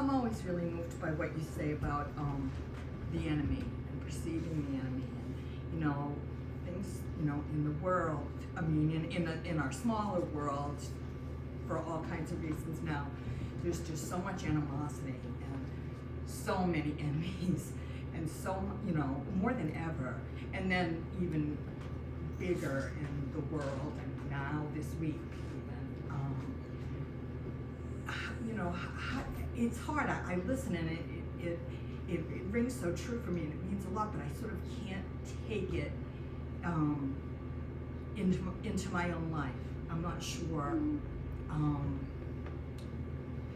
I'm always really moved by what you say about the enemy and perceiving the enemy, and things in the world. I mean, in our smaller world, for all kinds of reasons now, there's just so much animosity and so many enemies, and so more than ever, and then even bigger in the world, and now this week even. It's hard. I listen, and it rings so true for me, and it means a lot, but I sort of can't take it into my own life. I'm not sure.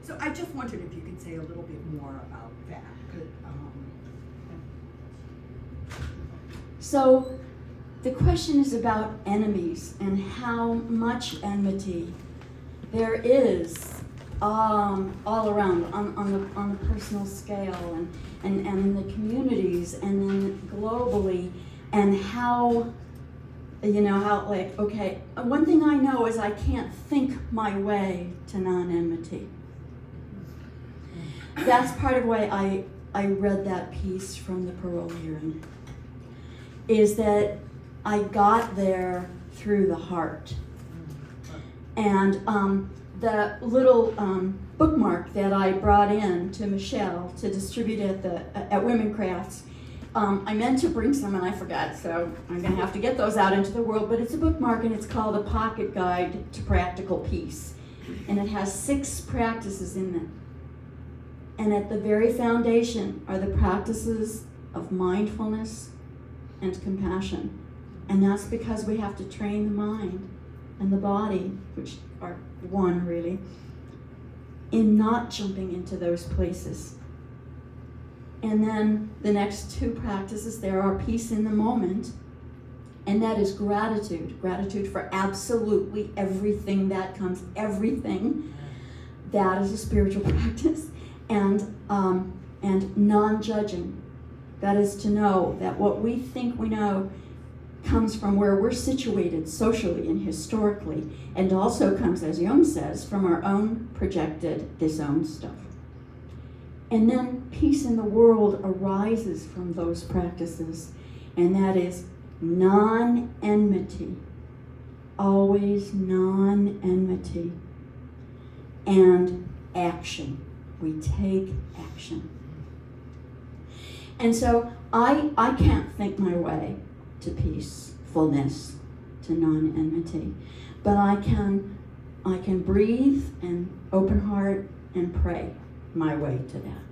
So I just wondered if you could say a little bit more about that. So the question is about enemies and how much enmity there is all around on the personal scale and in the communities and then globally, and how okay, one thing I know is I can't think my way to non-enmity. That's part of why I read that piece from the parole hearing, is that I got there through the heart. And the little bookmark that I brought in to Michelle to distribute at Women Crafts, I meant to bring some and I forgot, so I'm going to have to get those out into the world. But it's a bookmark, and it's called A Pocket Guide to Practical Peace. And it has 6 practices in it. And at the very foundation are the practices of mindfulness and compassion. And that's because we have to train the mind and the body, which are one really, in not jumping into those places. And then the next 2 practices there are peace in the moment, and that is gratitude. Gratitude for absolutely everything that comes, everything. That is a spiritual practice. And non-judging. That is to know that what we think we know comes from where we're situated socially and historically, and also comes, as Jung says, from our own projected, disowned stuff. And then peace in the world arises from those practices, and that is non-enmity, always non-enmity, and action. We take action. And so I can't think my way to peacefulness, to non-enmity, but I can breathe and open heart and pray my way to that.